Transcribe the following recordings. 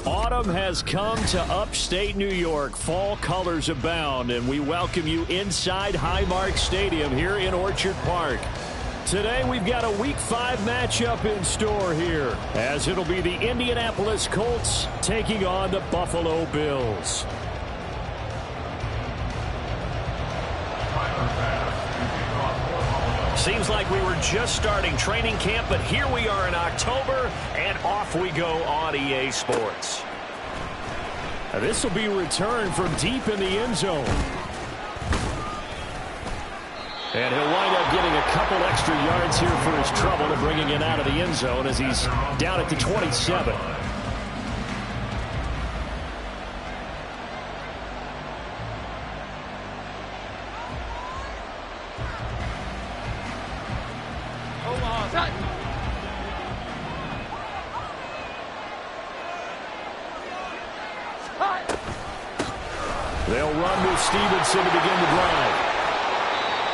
Autumn has come to upstate New York. Fall colors abound, and we welcome you inside Highmark Stadium here in Orchard Park. Today we've got a Week 5 matchup in store here, as it'll be the Indianapolis Colts taking on the Buffalo Bills. Seems like we were just starting training camp, but here we are in October, and off we go on EA Sports. This will be returned from deep in the end zone. And he'll wind up getting a couple extra yards here for his trouble and bringing it out of the end zone as he's down at the 27. They'll run with Stevenson to begin the drive.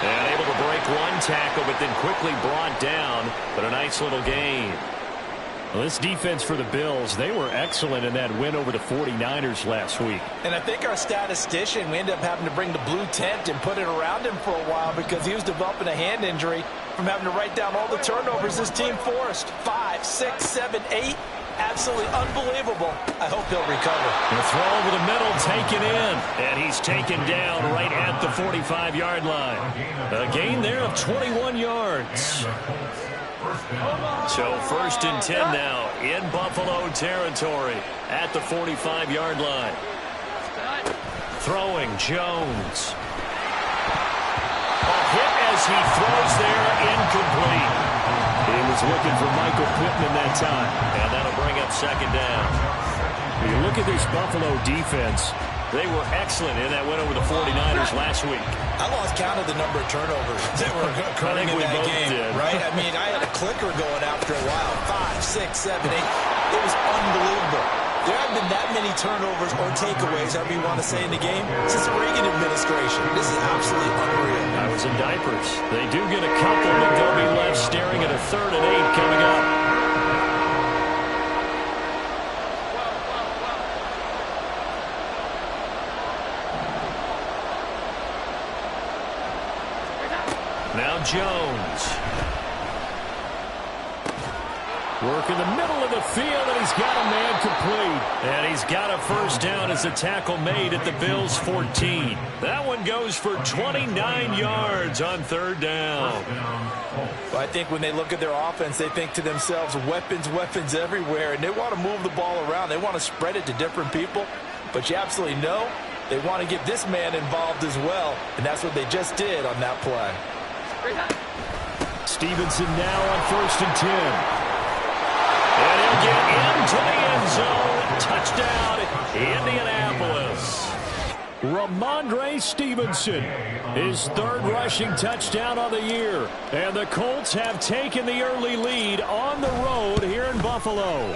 And able to break one tackle, but then quickly brought down. But a nice little gain. Well, this defense for the Bills, they were excellent in that win over the 49ers last week. And I think our statistician, we ended up having to bring the blue tent and put it around him for a while because he was developing a hand injury from having to write down all the turnovers this team forced. 5, 6, 7, 8. Absolutely unbelievable. I hope he'll recover. The throw over the middle taken in. And he's taken down right at the 45-yard line. A gain there of 21 yards. So 1st and 10 now in Buffalo territory at the 45-yard line. Throwing Jones. A hit as he throws there, incomplete. He was looking for Michael Pittman that time, and that'll bring up 2nd down. When you look at this Buffalo defense, they were excellent in that win over the 49ers last week. I lost count of the number of turnovers that were occurring in that game, right? I mean, I had a clicker going after a while. 5, 6, 7, 8. It was unbelievable. There haven't been that many turnovers or takeaways, however you want to say, in the game since the Reagan administration. This is absolutely unreal. I was in diapers. They do get a couple, but they'll be left staring at a 3rd and 8 coming up. Now Jones. Work in the middle of the field, and he's got a man complete. And he's got a 1st down as a tackle made at the Bills' 14. That one goes for 29 yards on 3rd down. Well, I think when they look at their offense, they think to themselves, weapons, weapons everywhere, and they want to move the ball around. They want to spread it to different people, but you absolutely know they want to get this man involved as well, and that's what they just did on that play. Stevenson now on 1st and 10. And he'll get into the end zone. Touchdown, Indianapolis. Ramondre Stevenson, his 3rd rushing touchdown of the year. And the Colts have taken the early lead on the road here in Buffalo.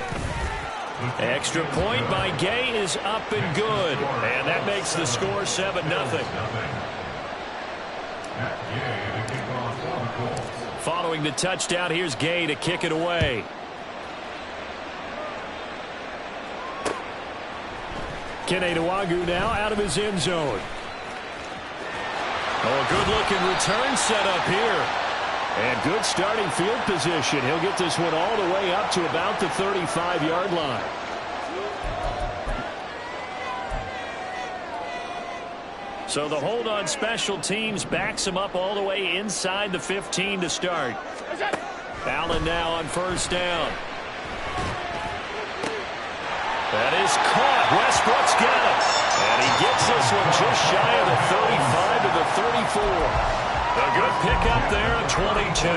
Extra point by Gay is up and good. And that makes the score 7-0. Following the touchdown, here's Gay to kick it away. Kene Nwangwu now out of his end zone. Oh, a good-looking return set up here. And good starting field position. He'll get this one all the way up to about the 35-yard line. So the hold on special teams backs him up all the way inside the 15 to start. Allen now on 1st down. That is caught. Westbrook's got it. And he gets this one just shy of the 35 to the 34. A good pickup there at 22.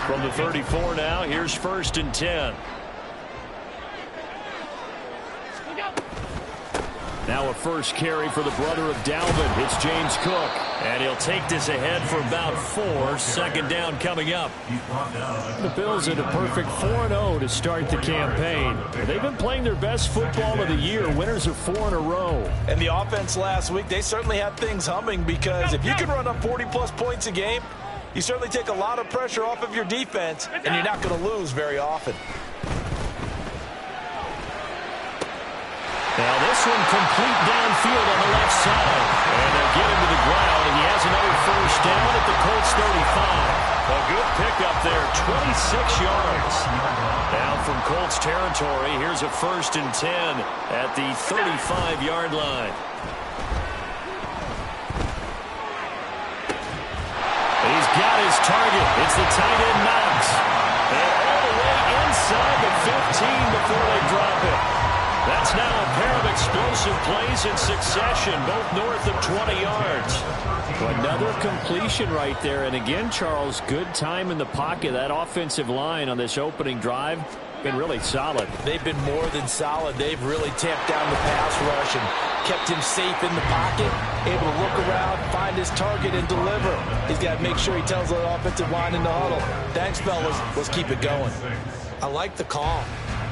From the 34 now, here's 1st and 10. Now a 1st carry for the brother of Dalvin. It's James Cook. And he'll take this ahead for about 4. 2nd down coming up. The Bills in a perfect 4-0 to start the campaign. They've been playing their best football of the year. Winners of 4 in a row. And the offense last week, they certainly had things humming because if you can run up 40-plus points a game, You certainly take a lot of pressure off of your defense, and you're not going to lose very often. Now this one complete downfield on the left side. And they'll get him to the ground. He has another first down at the Colts 35. A good pickup there, 26 yards. Now from Colts territory, here's a 1st and 10 at the 35-yard line. He's got his target. It's the tight end Knox. And all the way inside the 15 before they drop it. That's now a pair of explosive plays in succession, both north of 20 yards. Another completion right there. And again, Charles, good time in the pocket. That offensive line on this opening drive been really solid. They've been more than solid. They've really tamped down the pass rush and kept him safe in the pocket, able to look around, find his target, and deliver. He's got to make sure he tells the offensive line in the huddle, thanks, fellas. Let's keep it going. I like the call.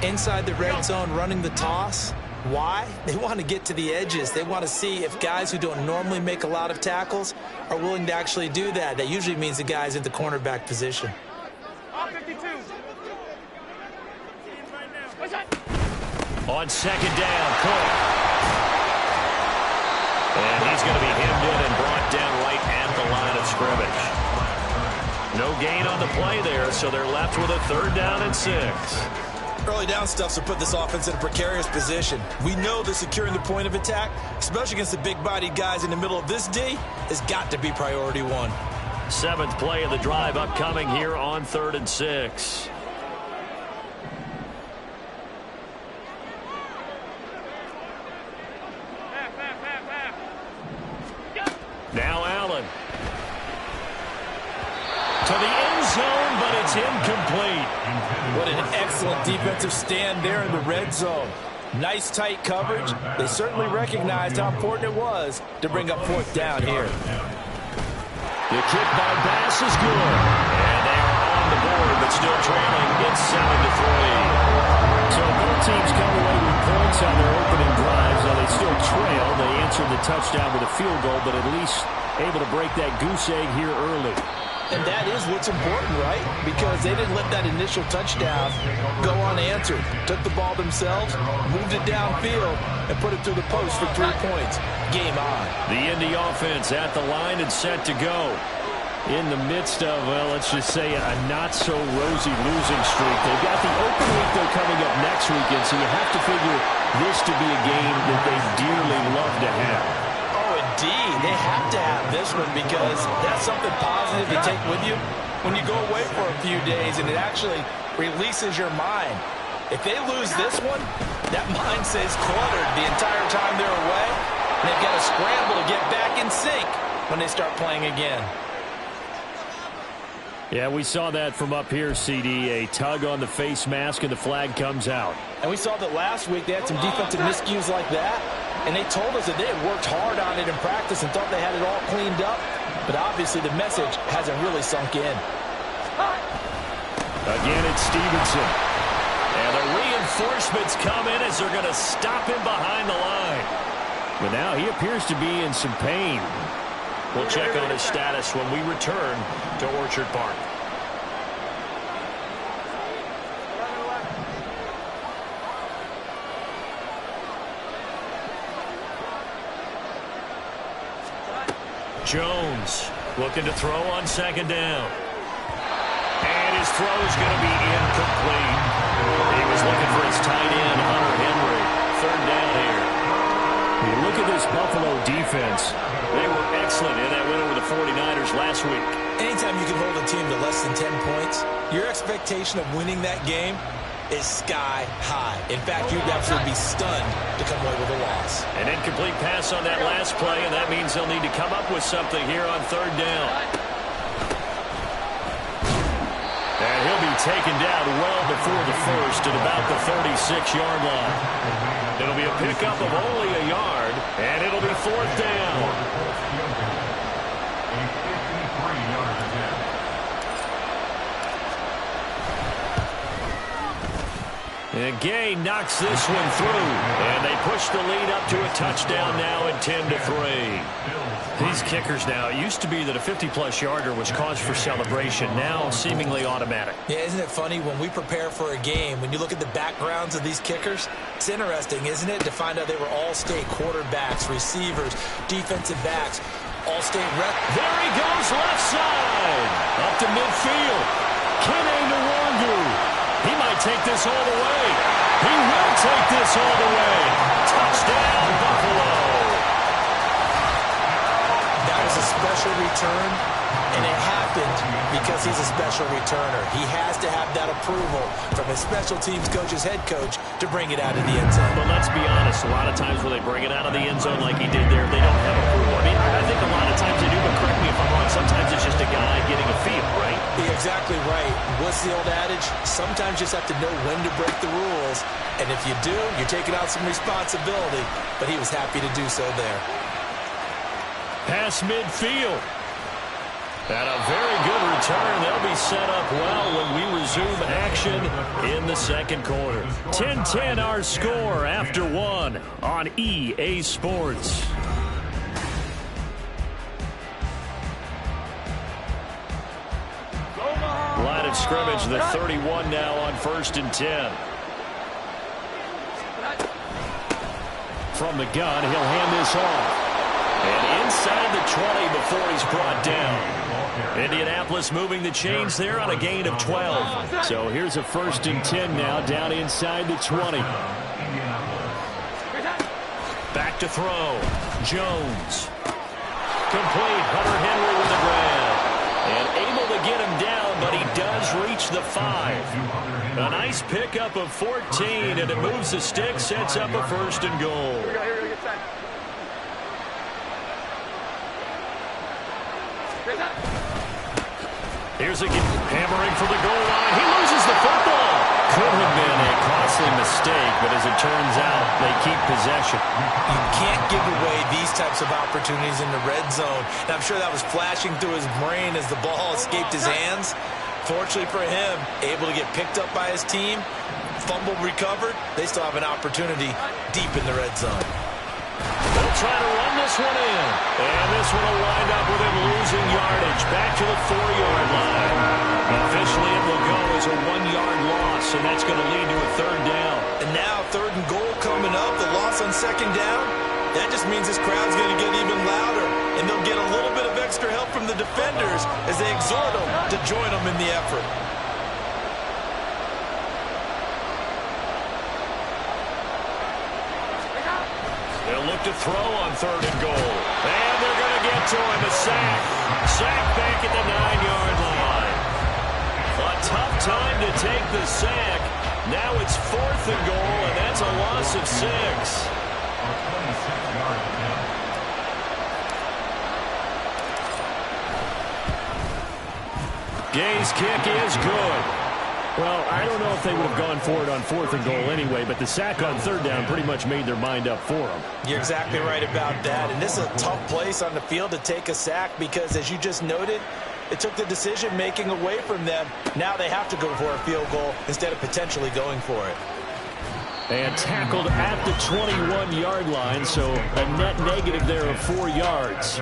Inside the red zone, running the toss. Why? They want to get to the edges. They want to see if guys who don't normally make a lot of tackles are willing to actually do that. That usually means the guys in the cornerback position. On 2nd down, Cook. And he's going to be hemmed in and brought down right at the line of scrimmage. No gain on the play there, so they're left with a 3rd down and 6. Early down stuff will put this offense in a precarious position. We know that securing the point of attack, especially against the big-bodied guys in the middle of this D, has got to be priority 1. 7th play of the drive upcoming here on 3rd and 6. Now Allen. To the end zone, but it's incomplete. What an excellent defensive stand there in the red zone. Nice tight coverage. They certainly recognized how important it was to bring up 4th down here. The kick by Bass is good. And they are on the board, but still trailing. It's 7-3. So both teams come away with points on their opening drives. Now they still trail. They answered the touchdown with a field goal, but at least able to break that goose egg here early. And that is what's important, right? Because they didn't let that initial touchdown go unanswered. Took the ball themselves, moved it downfield, and put it through the post for 3 points. Game on. The Indy offense at the line and set to go. In the midst of, well, let's just say a not-so-rosy losing streak. They've got the open week, though, coming up next weekend, so you have to figure this to be a game that they dearly love to have. Indeed, they have to have this one because that's something positive to take with you when you go away for a few days, and it actually releases your mind. If they lose this one, that mind stays cluttered the entire time they're away, and they've got to scramble to get back in sync when they start playing again. Yeah, we saw that from up here, CD. A tug on the face mask, and the flag comes out. And we saw that last week they had some defensive miscues like that. And they told us that they had worked hard on it in practice and thought they had it all cleaned up. But obviously the message hasn't really sunk in. Again, it's Stevenson. And the reinforcements come in as they're going to stop him behind the line. But now he appears to be in some pain. We'll check on his status when we return to Orchard Park. Jones looking to throw on 2nd down. And his throw is going to be incomplete. He was looking for his tight end, Hunter Henry. 3rd down here. You look at this Buffalo defense. They were excellent in that win over the 49ers last week. Anytime you can hold a team to less than 10 points, your expectation of winning that game is sky high. In fact, you'd absolutely be stunned to come away with a loss. An incomplete pass on that last play, and that means they'll need to come up with something here on 3rd down. And he'll be taken down well before the first at about the 36-yard line. It'll be a pickup of only a yard, and it'll be 4th down. And Gay knocks this one through, and they push the lead up to a touchdown now at 10-3. These kickers now, it used to be that a 50-plus yarder was cause for celebration. Now, seemingly automatic. Yeah, isn't it funny when we prepare for a game, when you look at the backgrounds of these kickers, it's interesting, isn't it, to find out they were all-state quarterbacks, receivers, defensive backs, all-state rep. There he goes, left side. Up to midfield. Kene Nwangu. He might take this all the way. He will take this all the way. Touchdown, Buffalo. That was a special return, and it happened because he's a special returner. He has to have that approval from his special teams coach's head coach to bring it out of the end zone. But let's be honest, a lot of times when they bring it out of the end zone like he did there, they don't have approval. I mean, I think a lot of times they do, but correct me if I'm wrong, sometimes it's just a guy getting a feel, right? You're exactly right. What's the old adage? Sometimes you just have to know when to break the rules, and if you do, you're taking out some responsibility, but he was happy to do so there. Pass midfield. And a very good return. They'll be set up well when we resume action in the second quarter. 10-10 our score after one on EA Sports. Line of scrimmage, the 31 now on 1st and 10. From the gun, he'll hand this off. And inside the 20 before he's brought down. Indianapolis moving the chains there on a gain of 12. So here's a 1st and 10 now down inside the 20. Back to throw. Jones. Complete. Hunter Henry with the grab. And able to get him down, but he does reach the 5. A nice pickup of 14, and it moves the stick, sets up a 1st and goal. Here's a hammering for the goal line. He loses the football. Could have been a costly mistake, but as it turns out, they keep possession. You can't give away these types of opportunities in the red zone. And I'm sure that was flashing through his brain as the ball escaped his hands. Fortunately for him, able to get picked up by his team, fumble recovered. They still have an opportunity deep in the red zone. They'll try to run this one in. And this one will wind up with him losing yardage. Back to the 4-yard line. Officially, it will go as a 1-yard loss, and that's going to lead to a 3rd down. And now 3rd and goal coming up. The loss on 2nd down. That just means this crowd's going to get even louder. And they'll get a little bit of extra help from the defenders as they exhort them to join them in the effort. They'll look to throw on 3rd and goal. And they're going to get to him. A sack. Sack back at the 9-yard line. A tough time to take the sack. Now it's 4th and goal, and that's a loss of 6. Gay's kick is good. Well, I don't know if they would have gone for it on 4th and goal anyway, but the sack on 3rd down pretty much made their mind up for them. You're exactly right about that. And this is a tough place on the field to take a sack because, as you just noted, it took the decision-making away from them. Now they have to go for a field goal instead of potentially going for it. And tackled at the 21-yard line, so a net negative there of 4 yards.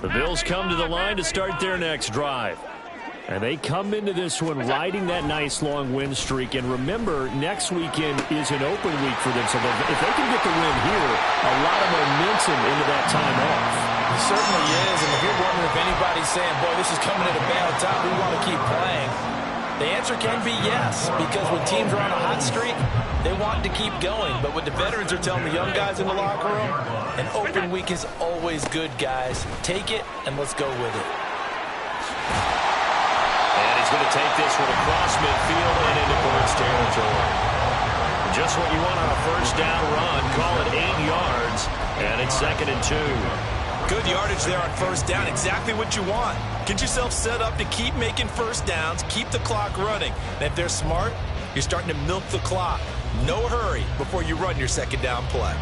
The Bills come to the line to start their next drive. And they come into this one riding that nice long win streak. And remember, next weekend is an open week for them. So if they can get the win here, a lot of momentum into that time off. It certainly is. And if you're wondering if anybody's saying, boy, this is coming at a bad time, we want to keep playing, the answer can be yes. Because when teams are on a hot streak, they want to keep going. But what the veterans are telling the young guys in the locker room, an open week is always good, guys. Take it, and let's go with it. And he's going to take this one across midfield and into Birds territory. Just what you want on a 1st down run. Call it 8 yards, and it's 2nd and 2. Good yardage there on 1st down. Exactly what you want. Get yourself set up to keep making 1st downs, keep the clock running. And if they're smart, you're starting to milk the clock. No hurry before you run your 2nd down play.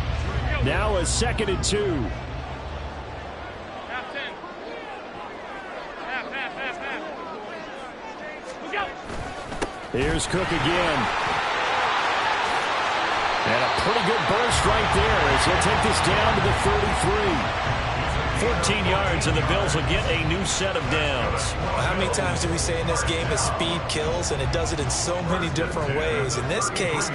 Now a 2nd and 2. Here's Cook again. And a pretty good burst right there as he'll take this down to the 33. 14 yards, and the Bills will get a new set of downs. Well, how many times do we say in this game that speed kills, and it does it in so many different ways? In this case,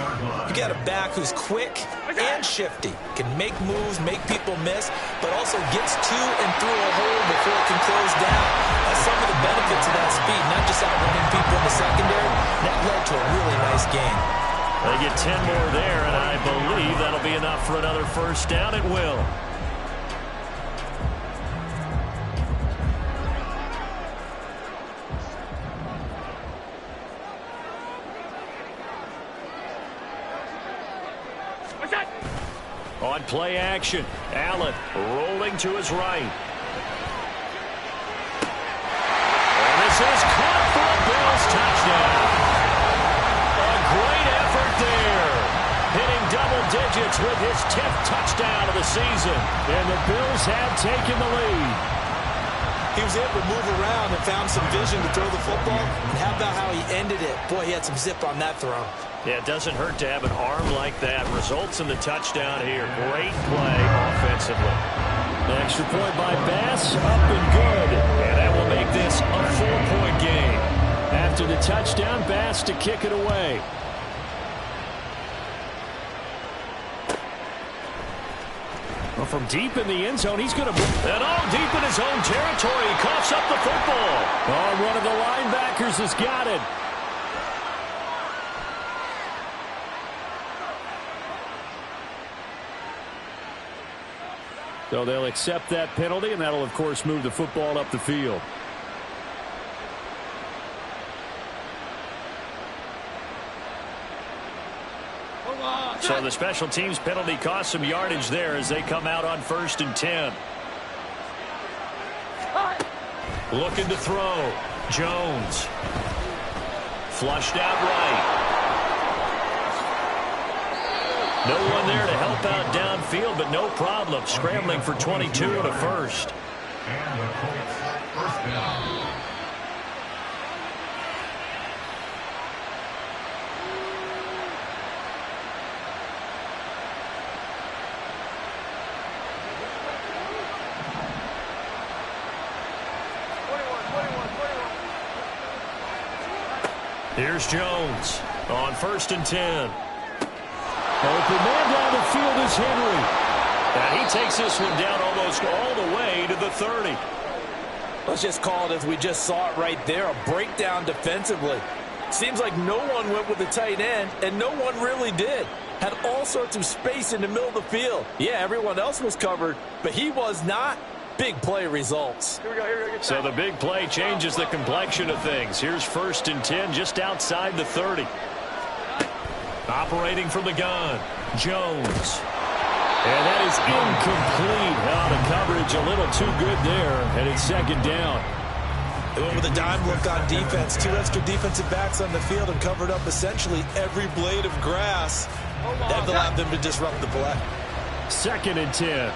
you got a back who's quick and shifty, can make moves, make people miss, but also gets to and through a hole before it can close down. That's some of the benefits of that speed, not just outrunning people in the secondary. That led to a really nice game. They get 10 more there, and I believe that'll be enough for another first down. It will. On play action, Allen rolling to his right. And this is caught for a Bills touchdown. A great effort there. Hitting double digits with his 10th touchdown of the season. And the Bills have taken the lead. He was able to move around and found some vision to throw the football. And how about how he ended it? Boy, he had some zip on that throw. Yeah, it doesn't hurt to have an arm like that. Results in the touchdown here. Great play offensively. The extra point by Bass, up and good. And that will make this a 4-point game. After the touchdown, Bass to kick it away. Well, from deep in the end zone, he's going to... And all deep in his own territory, he coughs up the football. Oh, one of the linebackers has got it. So they'll accept that penalty, and that'll, of course, move the football up the field. So the special teams penalty cost some yardage there as they come out on 1st and 10. Looking to throw. Jones. Flushed out right. No one there to help out downfield, but no problem. Scrambling for 22 and a first. And the Colts first down. Here's Jones on 1st and 10. Open man down the field is Henry. And he takes this one down almost all the way to the 30. Let's just call it as we just saw it right there, a breakdown defensively. Seems like no one went with the tight end, and no one really did. Had all sorts of space in the middle of the field. Yeah, everyone else was covered, but he was not. Big play results. Here we go. So the big play changes the complexion of things. Here's 1st and 10 just outside the 30. Operating from the gun, Jones. And that is incomplete. Now the coverage a little too good there, and it's 2nd down. They went with a dime look on defense. 2 extra defensive backs on the field and covered up essentially every blade of grass. That allowed them to disrupt the play. 2nd and 10.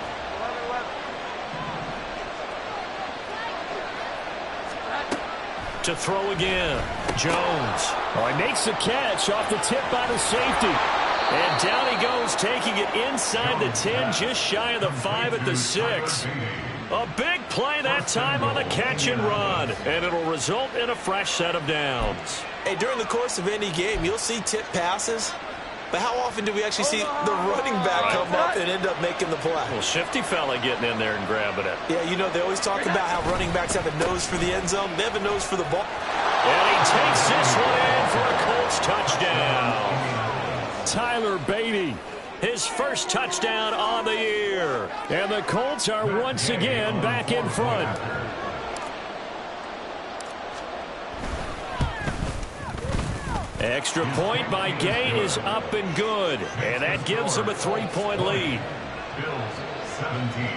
To throw again. Jones. Oh, he makes the catch off the tip by the safety. And down he goes, taking it inside the 10, just shy of the 5 at the 6. A big play that time on the catch and run. And it'll result in a fresh set of downs. Hey, during the course of any game, you'll see tip passes. But how often do we actually see the running back come up and end up making the play? Well, shifty fella getting in there and grabbing it. Yeah, you know, they always talk about how running backs have a nose for the end zone. They have a nose for the ball. And he takes this one in for a Colts touchdown. Tyler Beatty, his first touchdown on the year. And the Colts are once again back in front. Extra point by Gay is up and good. And that gives them a 3-point lead. Bills 17.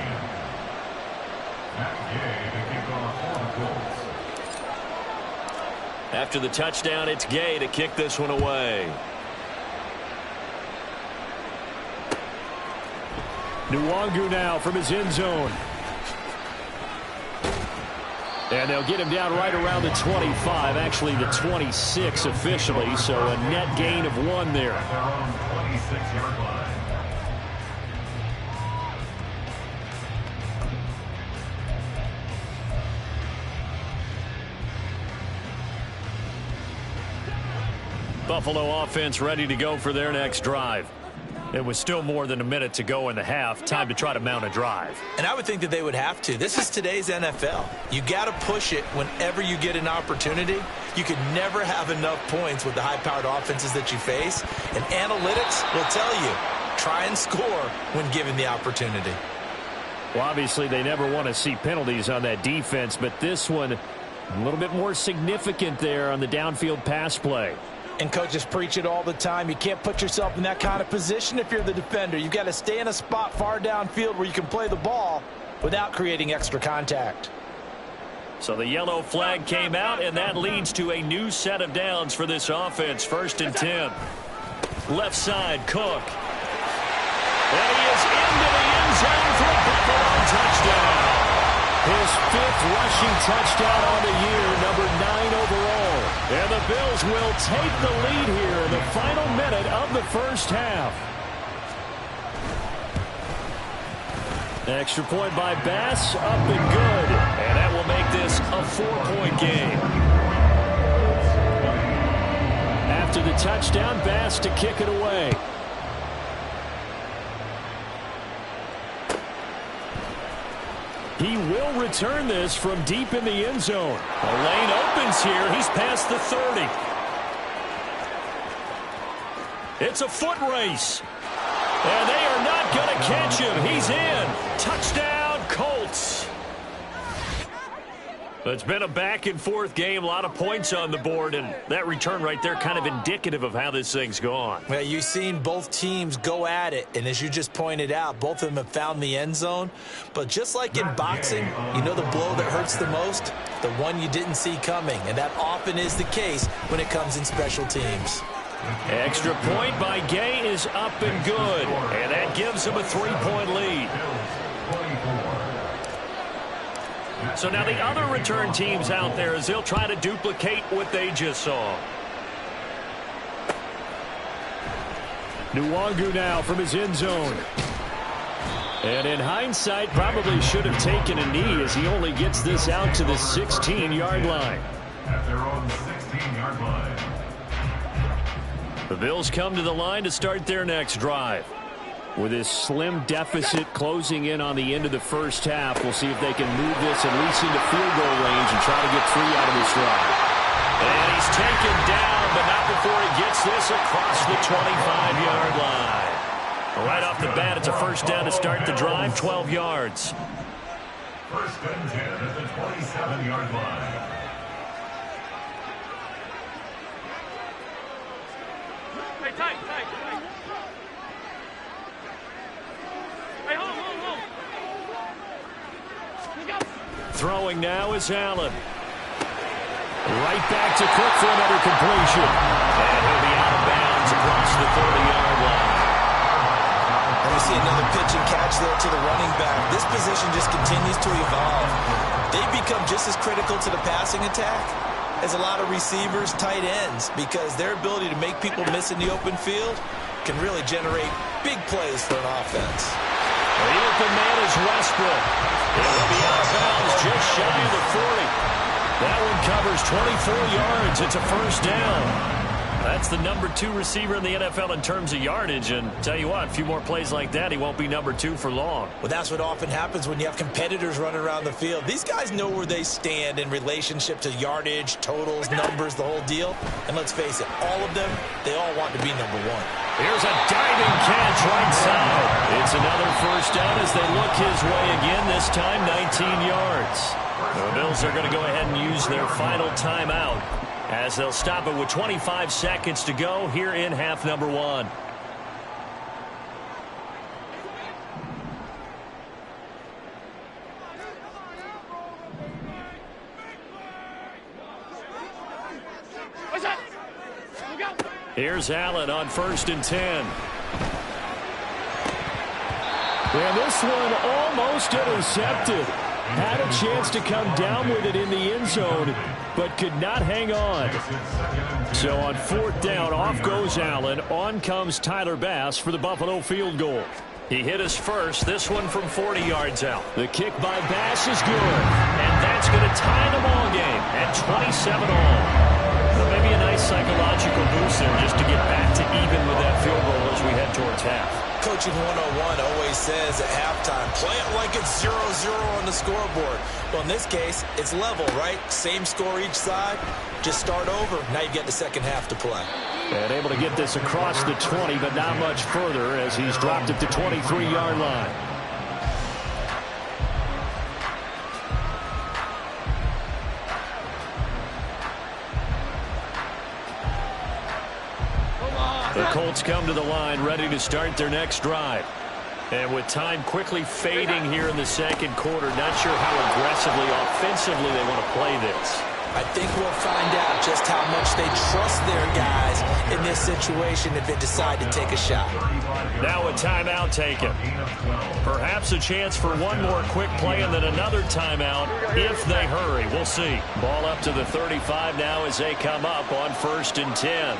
Matt Gay to kick off for the Colts. After the touchdown, it's Gay to kick this one away. Nwangu now from his end zone. And they'll get him down right around the 25, actually the 26 officially, so a net gain of 1 there. At their own 26-yard line. Buffalo offense ready to go for their next drive. It was still more than a minute to go in the half. Time to try to mount a drive. And I would think that they would have to. This is today's NFL. You got to push it whenever you get an opportunity. You could never have enough points with the high-powered offenses that you face. And analytics will tell you, try and score when given the opportunity. Well, obviously, they never want to see penalties on that defense, but this one a little bit more significant there on the downfield pass play. And coaches preach it all the time. You can't put yourself in that kind of position if you're the defender. You've got to stay in a spot far downfield where you can play the ball without creating extra contact. So the yellow flag came out, and that leads to a new set of downs for this offense. 1st and 10. Left side, Cook. And he is into the end zone for a Buffalo touchdown. His 5th rushing touchdown on the year, number 9 overall. And the Bills will take the lead here in the final minute of the first half. Extra point by Bass, up and good. And that will make this a 4-point game. After the touchdown, Bass to kick it away. He will return this from deep in the end zone. The lane opens here. He's past the 30. It's a foot race. And they are not going to catch him. He's in. Touchdown, Colts. It's been a back-and-forth game, a lot of points on the board, and that return right there kind of indicative of how this thing's gone. Well, you've seen both teams go at it, and as you just pointed out, both of them have found the end zone. But just like in boxing, you know the blow that hurts the most? The one you didn't see coming, and that often is the case when it comes in special teams. Extra point by Gay is up and good, and that gives him a 3-point lead. So now the other return teams out there as they'll try to duplicate what they just saw. Nwangu now from his end zone. And in hindsight, probably should have taken a knee as he only gets this out to the 16-yard line. At their own 16-yard line. The Bills come to the line to start their next drive. With his slim deficit closing in on the end of the first half, we'll see if they can move this at least into field goal range and try to get 3 out of this drive. And he's taken down, but not before he gets this across the 25-yard line. Right off the bat, it's a first down to start the drive, 12 yards. 1st and 10 at the 27-yard line. Hey, tight. Throwing now is Allen. Right back to Cook for another completion. And he'll be out of bounds across the 30-yard line. And we see another pitch and catch there to the running back. This position just continues to evolve. They've become just as critical to the passing attack as a lot of receivers, tight ends, because their ability to make people miss in the open field can really generate big plays for an offense. The open man is Westbrook. It will be out of bounds just shy of the 40. That one covers 24 yards. It's a first down. That's the number 2 receiver in the NFL in terms of yardage. And tell you what, a few more plays like that, he won't be number 2 for long. Well, that's what often happens when you have competitors running around the field. These guys know where they stand in relationship to yardage, totals, numbers, the whole deal. And let's face it, all of them, they all want to be number 1. Here's a diving catch right side. It's another first down as they look his way again, this time 19 yards. The Bills are going to go ahead and use their final timeout as they'll stop it with 25 seconds to go here in half number 1. Here's Allen on 1st and 10. And this one almost intercepted. Had a chance to come down with it in the end zone, but could not hang on. So on 4th down, off goes Allen. On comes Tyler Bass for the Buffalo field goal. He hit us first, this one from 40 yards out. The kick by Bass is good, and that's going to tie the ball game at 27 all. Well, maybe a nice psychological boost there just to get back to even with that field goal as we head towards half. Coaching 101 always says at halftime, play it like it's 0-0 on the scoreboard. Well, in this case, it's level, right? Same score each side. Just start over. Now you get the second half to play. And able to get this across the 20, but not much further as he's dropped at the 23-yard line. The Colts come to the line ready to start their next drive. And with time quickly fading here in the second quarter, not sure how aggressively, offensively they want to play this. I think we'll find out just how much they trust their guys in this situation if they decide to take a shot. Now a timeout taken. Perhaps a chance for one more quick play and then another timeout if they hurry. We'll see. Ball up to the 35 now as they come up on 1st and 10.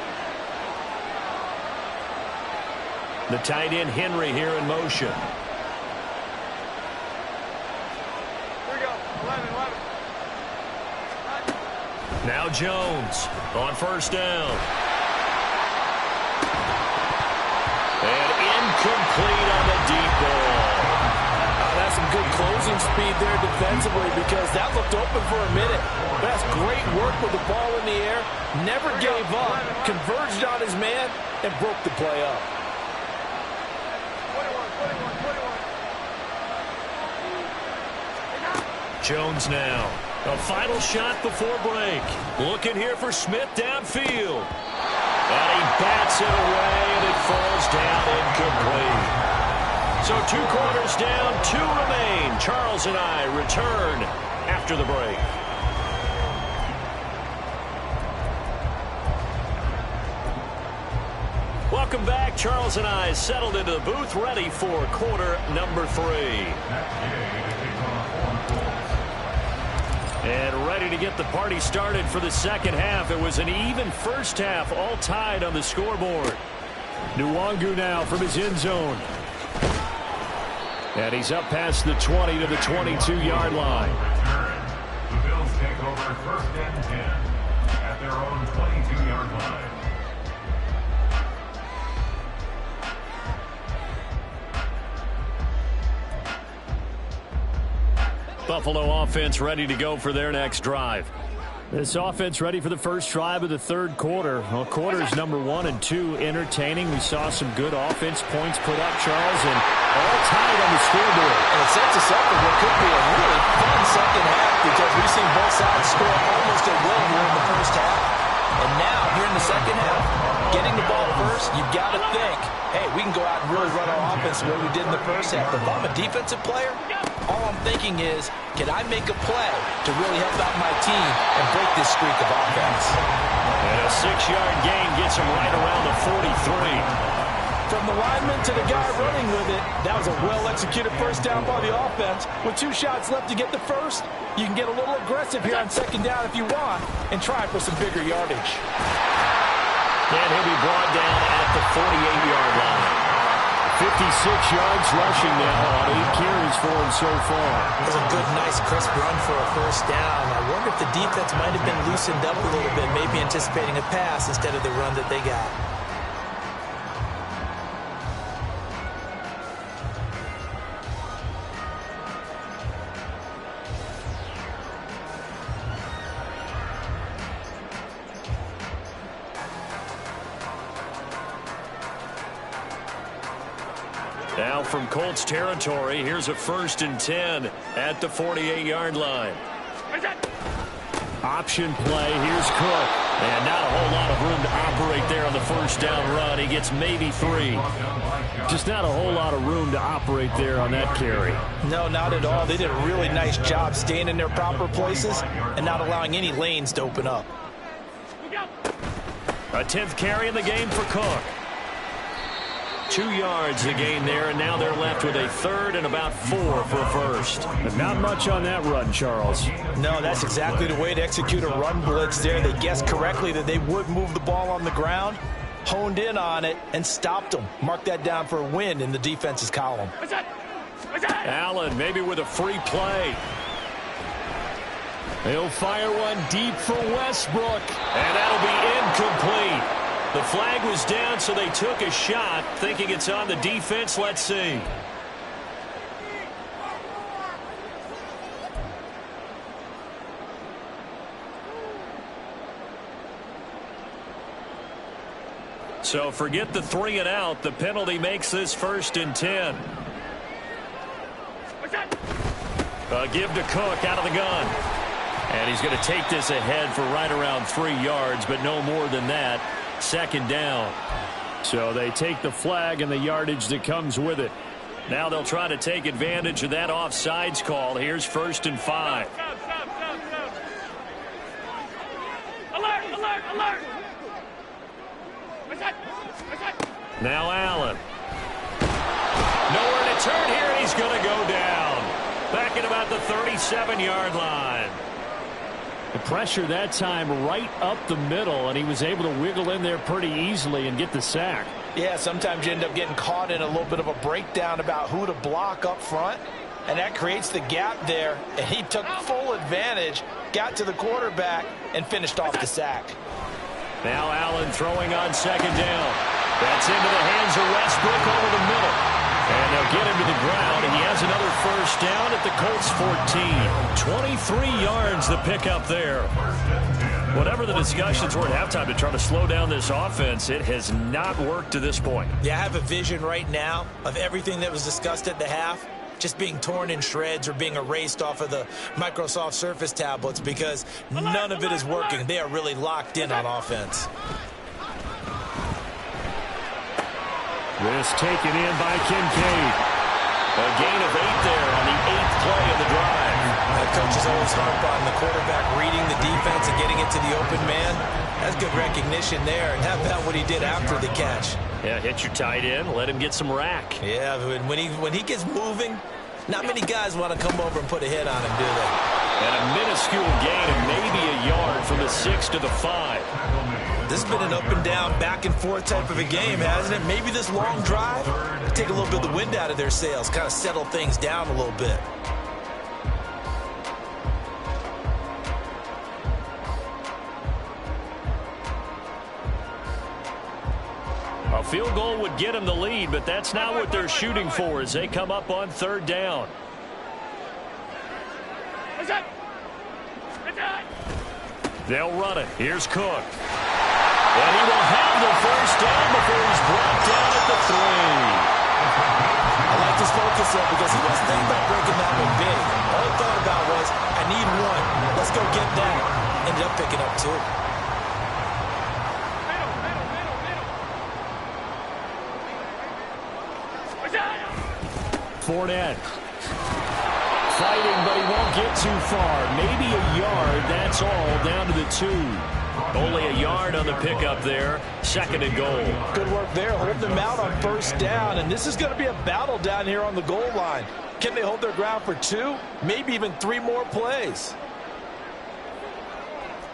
The tight end Henry here in motion. Here we go. 11. Now Jones on 1st down. And incomplete on the deep ball. That's some good closing speed there defensively because that looked open for a minute. That's great work with the ball in the air. Never gave up. Converged on his man and broke the play up. 21. Jones now. A final shot before break. Looking here for Smith downfield. And he bats it away, and it falls down incomplete. So 2 quarters down, 2 remain. Charles and I return after the break. Welcome back. Charles and I settled into the booth, ready for quarter number 3. And ready to get the party started for the second half. It was an even first half, all tied on the scoreboard. Nwangu now from his end zone. And he's up past the 20 to the 22-yard line. The Bills take over 1st and 10 at their own 22-yard line. Buffalo offense ready to go for their next drive. This offense ready for the first drive of the 3rd quarter. Well, quarters number 1 and 2 entertaining. We saw some good offense points put up, Charles, and all tied on the scoreboard. And it sets us up for what could be a really fun second half because we've seen both sides score almost at will here in the first half. And now, here in the second half, getting the ball first, you've got to think, hey, we can go out and really run our offense the way we did in the first half. But if I'm a defensive player, all I'm thinking is, can I make a play to really help out my team and break this streak of offense? And a 6-yard gain gets him right around the 43. From the lineman to the guy running with it, that was a well-executed first down by the offense. With 2 shots left to get the first, you can get a little aggressive here on 2nd down if you want and try for some bigger yardage. And he'll be brought down at the 48-yard line. 56 yards rushing now on 8 carries for him so far. It was a good, nice, crisp run for a first down. I wonder if the defense might have been loosened up a little bit, maybe anticipating a pass instead of the run that they got. Now from Colts territory, here's a 1st and 10 at the 48-yard line. Option play, here's Cook. And not a whole lot of room to operate there on the first down run. He gets maybe 3. Just not a whole lot of room to operate there on that carry. No, not at all. They did a really nice job staying in their proper places and not allowing any lanes to open up. A 10th carry in the game for Cook. 2 yards to gain there, and now they're left with a third and about 4 for a first. And not much on that run, Charles. No, that's exactly the way to execute a run blitz there. They guessed correctly that they would move the ball on the ground, honed in on it, and stopped them. Mark that down for a win in the defense's column. Allen maybe with a free play. He'll fire one deep for Westbrook, and that'll be incomplete. The flag was down, so they took a shot, thinking it's on the defense. Let's see. So forget the 3 and out. The penalty makes this 1st and 10. Give to Cook out of the gun. And he's going to take this ahead for right around 3 yards, but no more than that. 2nd down. So they take the flag and the yardage that comes with it. Now they'll try to take advantage of that offsides call. Here's 1st and 5. Stop. Alert. Now Allen. Nowhere to turn here, and he's going to go down. Back at about the 37-yard line. The pressure that time right up the middle, and he was able to wiggle in there pretty easily and get the sack. Yeah, sometimes you end up getting caught in a little bit of a breakdown about who to block up front, and that creates the gap there, and he took full advantage, got to the quarterback, and finished off the sack. Now Allen throwing on 2nd down. That's into the hands of Westbrook over the middle. And they'll get him to the ground, and he has another 1st down at the Colts 14. 23 yards the pickup there. Whatever the discussions were at halftime to try to slow down this offense, it has not worked to this point. Yeah, I have a vision right now of everything that was discussed at the half just being torn in shreds or being erased off of the Microsoft Surface tablets because none of it is working. They are really locked in on offense. This taken in by Kincaid. A gain of 8 there on the 8th play of the drive. The coaches always harp on the quarterback reading the defense and getting it to the open man. That's good recognition there. And how about what he did after the catch? Yeah, hit your tight end, let him get some rack. Yeah, when he gets moving, not many guys want to come over and put a hit on him, do they? And a minuscule gain of maybe a yard from the 6 to the 5. This has been an up and down, back and forth type of a game, hasn't it? Maybe this long drive take a little bit of the wind out of their sails, kind of settle things down a little bit. A field goal would get them the lead, but that's not what they're shooting for as they come up on 3rd down. They'll run it. Here's Cook. And he will have the 1st down before he's brought down at the 3. I like this focus up because he wasn't thinking about breaking that one big. All he thought about was, I need 1. Let's go get that. Ended up picking up 2. Fournette fighting, but he won't get too far. Maybe a yard, that's all, down to the 2. Only a yard on the pickup there. 2nd and goal. Good work there, holding them out on 1st down, and this is going to be a battle down here on the goal line. Can they hold their ground for 2, maybe even 3 more plays?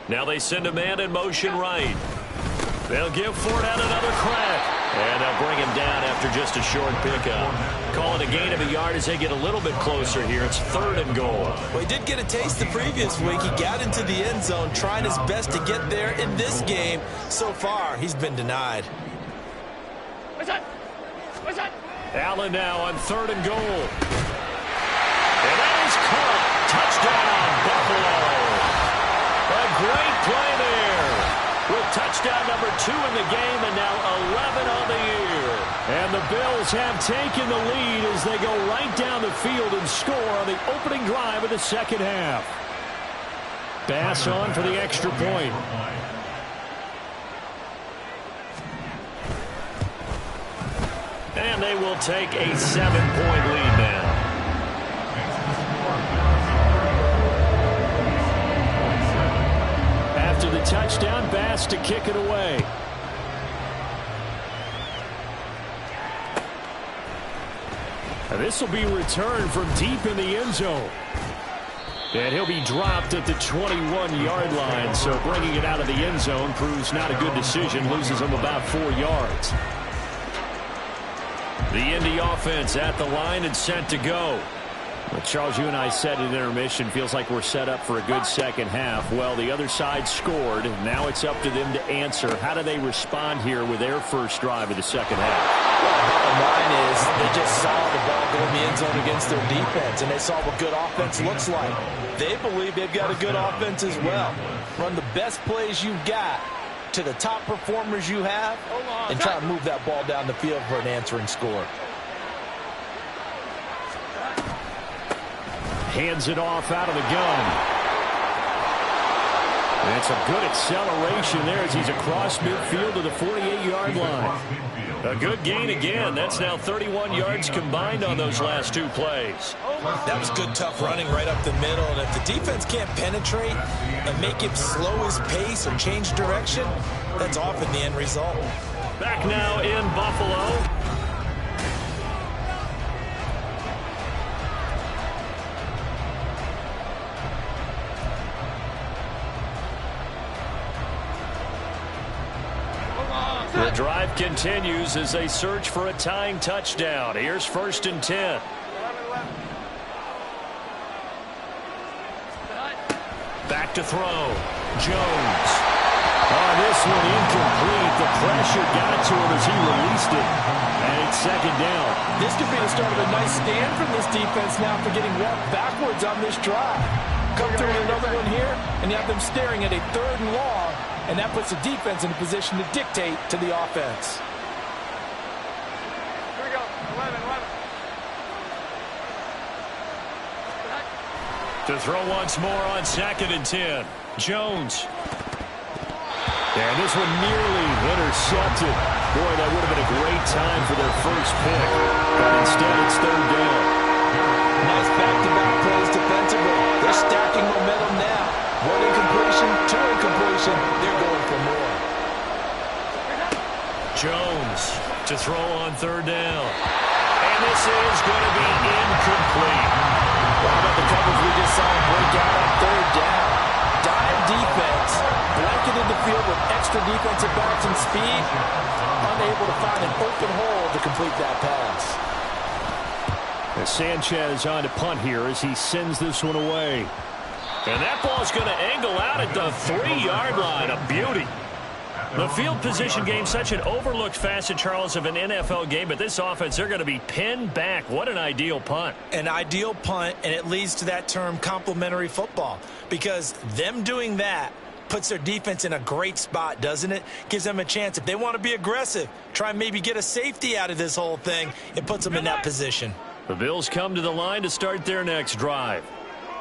Now they send a man in motion right. They'll give Fournette another crack. And they'll bring him down after just a short pickup. Call it a gain of a yard as they get a little bit closer here. It's 3rd and goal. Well, he did get a taste the previous week. He got into the end zone, trying his best to get there in this game. So far, he's been denied. Allen now on 3rd and goal. And that is caught. Touchdown, Buffalo. A great play there. With touchdown number 2 in the game and now 11 on the year. And the Bills have taken the lead as they go right down the field and score on the opening drive of the 2nd half. Bass on for the extra point. And they will take a 7-point lead now. After the touchdown, Bass to kick it away. This will be returned from deep in the end zone. And he'll be dropped at the 21-yard line, so bringing it out of the end zone proves not a good decision, loses him about 4 yards. The Indy offense at the line and set to go. Well, Charles, you and I said at intermission, feels like we're set up for a good second half. Well, the other side scored. Now it's up to them to answer. How do they respond here with their first drive of the second half? Well, bottom line is they just saw the ball go in the end zone against their defense, and they saw what good offense looks like. They believe they've got a good offense as well. Run the best plays you've got to the top performers you have and try to move that ball down the field for an answering score. Hands it off out of the gun. And it's a good acceleration there as he's across midfield to the 48-yard line. A good gain again. That's now 31 yards combined on those last 2 plays. That was good, tough running right up the middle. And if the defense can't penetrate and make him slow his pace or change direction, that's often the end result. Back now in Buffalo. The drive continues as they search for a tying touchdown. Here's 1st and 10. Back to throw. Jones. Oh, this one incomplete. The pressure got to him as he released it. And it's 2nd down. This could be the start of a nice stand from this defense now for getting walked backwards on this drive. Come through with another one here, and you have them staring at a 3rd and long. And that puts the defense in a position to dictate to the offense. Here we go. 11. To throw once more on 2nd and 10. Jones. And this one nearly intercepted. Boy, that would have been a great time for their first pick. But instead, it's 3rd down. Nice back-to-back plays defensively. They're stacking momentum now. 1 incompletion, 2 incompletion. They're going for more. Jones to throw on 3rd down. And this is going to be incomplete. How about the coverage we just saw him break out on 3rd down? Dime defense, blanketed the field with extra defensive backs and speed. Unable to find an open hole to complete that pass. And Sanchez on to punt here as he sends this one away. And that ball's going to angle out at the 3-yard line. A beauty. The field position game, such an overlooked facet, Charles, of an NFL game. But this offense, they're going to be pinned back. What an ideal punt. An ideal punt, and it leads to that term complementary football. Because them doing that puts their defense in a great spot, doesn't it? Gives them a chance. If they want to be aggressive, try and maybe get a safety out of this whole thing, it puts them in that position. The Bills come to the line to start their next drive.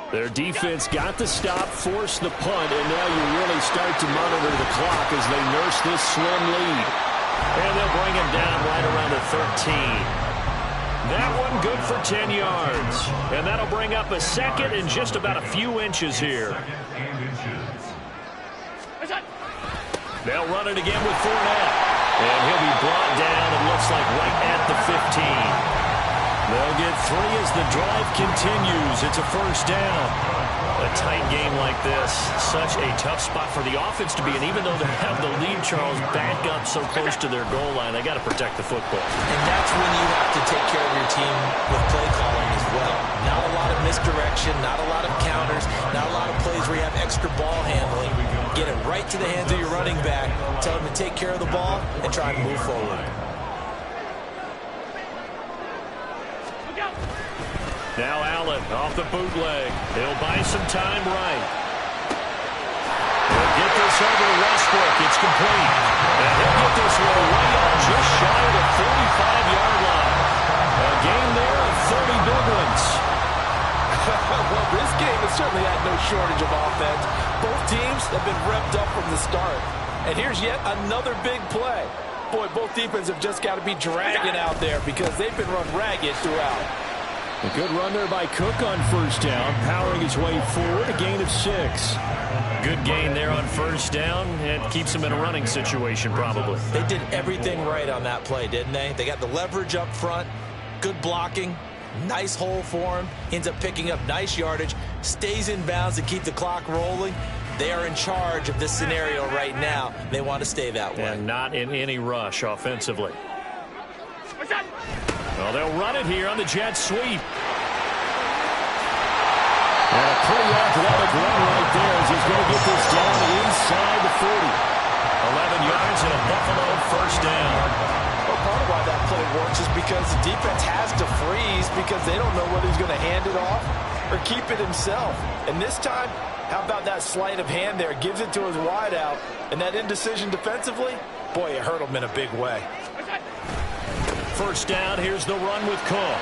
Their defense got the stop, forced the punt, and now you really start to monitor the clock as they nurse this slim lead. And they'll bring him down right around the 13. That one good for 10 yards. And that'll bring up a 2nd and just about a few inches here. They'll run it again with Fournette. And he'll be brought down, it looks like right at the 15. They'll get 3 as the drive continues. It's a 1st down. A tight game like this, such a tough spot for the offense to be in. Even though they have the lead, Charles, back up so close to their goal line, they got to protect the football. And that's when you have to take care of your team with play calling as well. Not a lot of misdirection, not a lot of counters, not a lot of plays where you have extra ball handling. Get it right to the hands of your running back, tell him to take care of the ball, and try to move forward. Now Allen off the bootleg. He'll buy some time right. He'll get this over Westbrook. It's complete. And he'll get this one right on just shy of the 45-yard line. A game there of 30 big ones. Well, this game has certainly had no shortage of offense. Both teams have been revved up from the start. And here's yet another big play. Boy, both defenses have just got to be dragging out there because they've been run ragged throughout. A good run there by Cook on 1st down, powering his way forward, a gain of 6. Good gain there on 1st down, and keeps him in a running situation probably. They did everything right on that play, didn't they? They got the leverage up front, good blocking, Nice hole for him. Ends up picking up nice yardage. Stays in bounds to keep the clock rolling. They are in charge of this scenario right now. They want to stay that way. And not in any rush offensively. Well, they'll run it here on the jet sweep. And a pretty athletic run right there as he's going to get this down inside the 40. 11 yards and a Buffalo first down. Well, part of why that play works is because the defense has to freeze because they don't know whether he's going to hand it off or keep it himself. And this time, how about that sleight of hand there? Gives it to his wideout. And that indecision defensively, boy, it hurt him in a big way. First down, here's the run with Cook.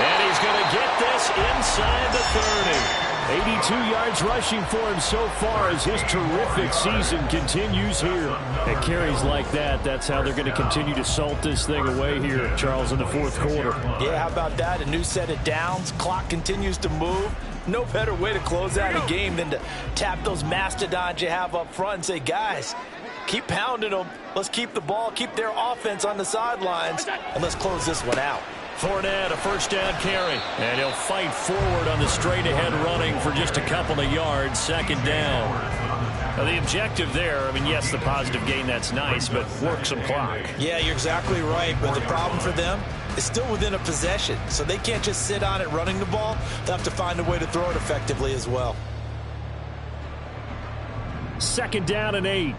And he's going to get this inside the 30. 82 yards rushing for him so far as his terrific season continues here. At carries like that, that's how they're going to continue to salt this thing away here, Charles, in the fourth quarter. Yeah, how about that? A new set of downs. Clock continues to move. No better way to close out a game than to tap those mastodons you have up front and say, guys, keep pounding them. Let's keep the ball, keep their offense on the sidelines, and let's close this one out. Fournette, a first down carry. And he'll fight forward on the straight-ahead running for just a couple of yards, second down. Now, the objective there, I mean, yes, the positive gain, that's nice, but work some clock. Yeah, you're exactly right. But the problem for them is still within a possession. So they can't just sit on it running the ball. They'll have to find a way to throw it effectively as well. Second down and 8.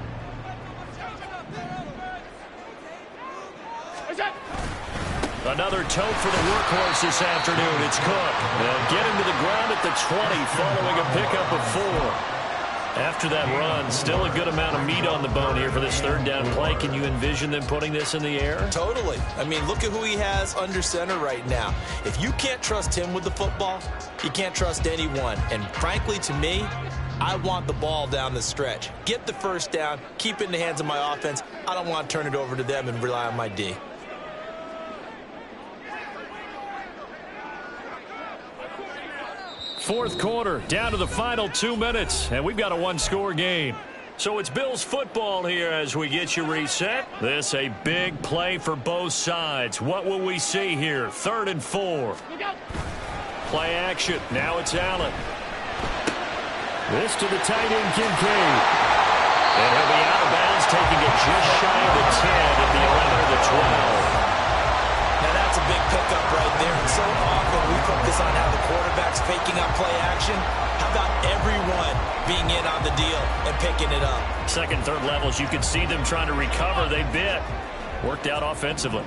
Another tote for the workhorse this afternoon. It's Cook. They'll get him to the ground at the 20 following a pickup of 4. After that run, still a good amount of meat on the bone here for this third down play. Can you envision them putting this in the air? Totally. I mean, look at who he has under center right now. If you can't trust him with the football, you can't trust anyone. And frankly, to me, I want the ball down the stretch. Get the first down, keep it in the hands of my offense. I don't want to turn it over to them and rely on my D. Fourth quarter, down to the final 2 minutes, and we've got a one-score game. So it's Bills football here as we get you reset. This a big play for both sides. What will we see here? 3rd and 4. Play action. Now it's Allen. This to the tight end, Kincaid. And he'll be out of bounds, taking it just shy of the 10 at the 11 or the 12. Now that's a big pickup right there. And so often we focus on how the quarterback's faking up play action. How about everyone being in on the deal and picking it up? Second, third levels, you could see them trying to recover. They bit. Worked out offensively.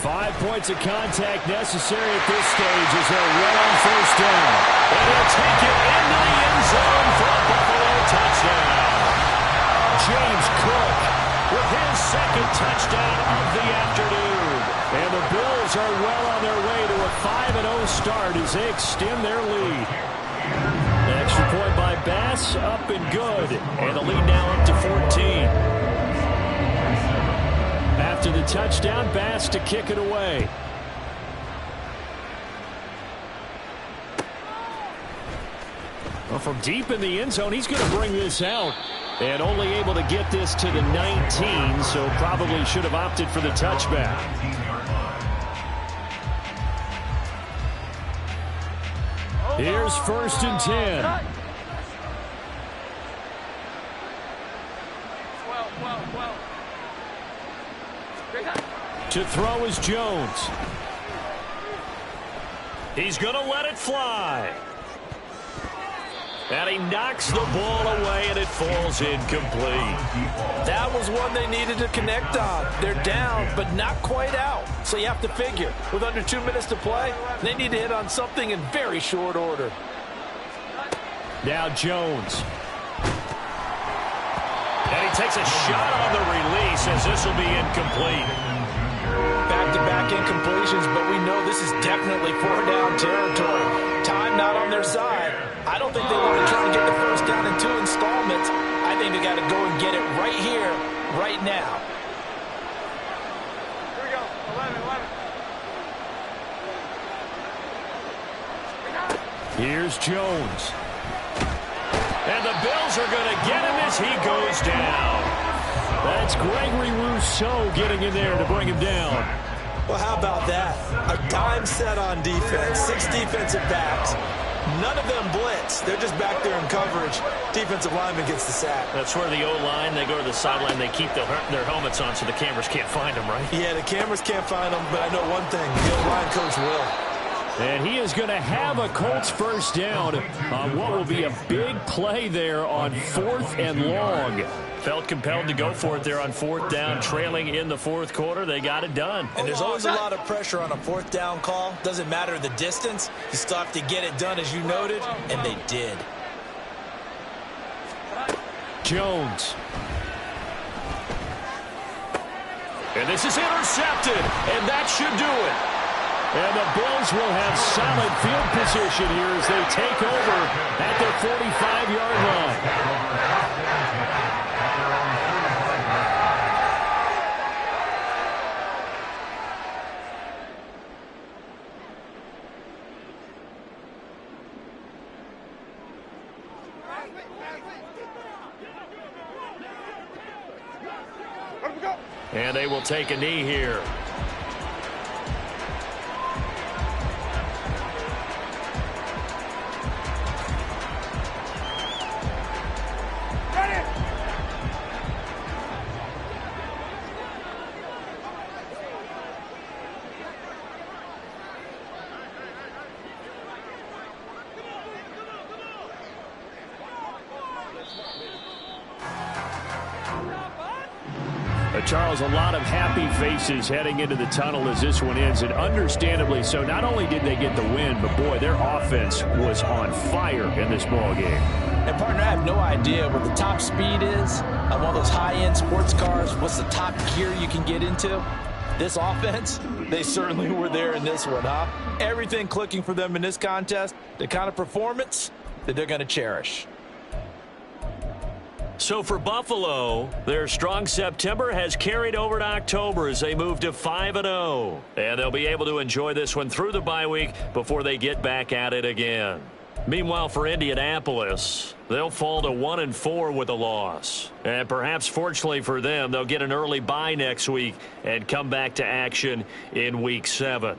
5 points of contact necessary at this stage as they're well on first down. And he'll take it into the end zone for a Buffalo touchdown. James Cook with his second touchdown of the afternoon. And the Bills are well on their way to a 5-0 start as they extend their lead. The extra point by Bass, up and good. And the lead now up to 14. After the touchdown, Bass to kick it away. Well, from deep in the end zone, he's going to bring this out. And only able to get this to the 19, so probably should have opted for the touchback. Here's 1st and 10. To throw is Jones. He's going to let it fly. And he knocks the ball away, and it falls incomplete. That was one they needed to connect on. They're down, but not quite out. So you have to figure, with under 2 minutes to play, they need to hit on something in very short order. Now Jones. And he takes a shot on the release as this will be incomplete. Back-to-back incompletions, but we know this is definitely 4-down territory. Time not on their side. I don't think they want to try to get the first down in 2 installments. I think they got to go and get it right here, right now. Here we go. 11. Here's Jones. And the Bills are going to get him as he goes down. That's Gregory Rousseau getting in there to bring him down. Well, how about that? A dime set on defense, 6 defensive backs. None of them blitz. They're just back there in coverage. Defensive lineman gets the sack. That's where the O-line, they go to the sideline, they keep their helmets on so the cameras can't find them, right? Yeah, the cameras can't find them, but I know one thing. The O-line coach will. And he is going to have a Colts first down on what will be a big play there on 4th and long. Felt compelled to go for it there on 4th down, trailing in the 4th quarter. They got it done. And there's always a lot of pressure on a 4th down call. Doesn't matter the distance. You still have to get it done, as you noted, and they did. Jones. And this is intercepted, and that should do it. And the Bills will have solid field position here as they take over at their 45-yard line. And they will take a knee here. Charles, a lot of happy faces heading into the tunnel as this one ends, and understandably so. Not only did they get the win, but boy, their offense was on fire in this ball game. And partner, I have no idea what the top speed is on one of those high-end sports cars. What's the top gear you can get into? This offense, they certainly were there in this one, huh? Everything clicking for them in this contest, the kind of performance that they're going to cherish. So for Buffalo, their strong September has carried over to October as they move to 5-0. And they'll be able to enjoy this one through the bye week before they get back at it again. Meanwhile, for Indianapolis, they'll fall to 1-4 with a loss. And perhaps fortunately for them, they'll get an early bye next week and come back to action in Week 7.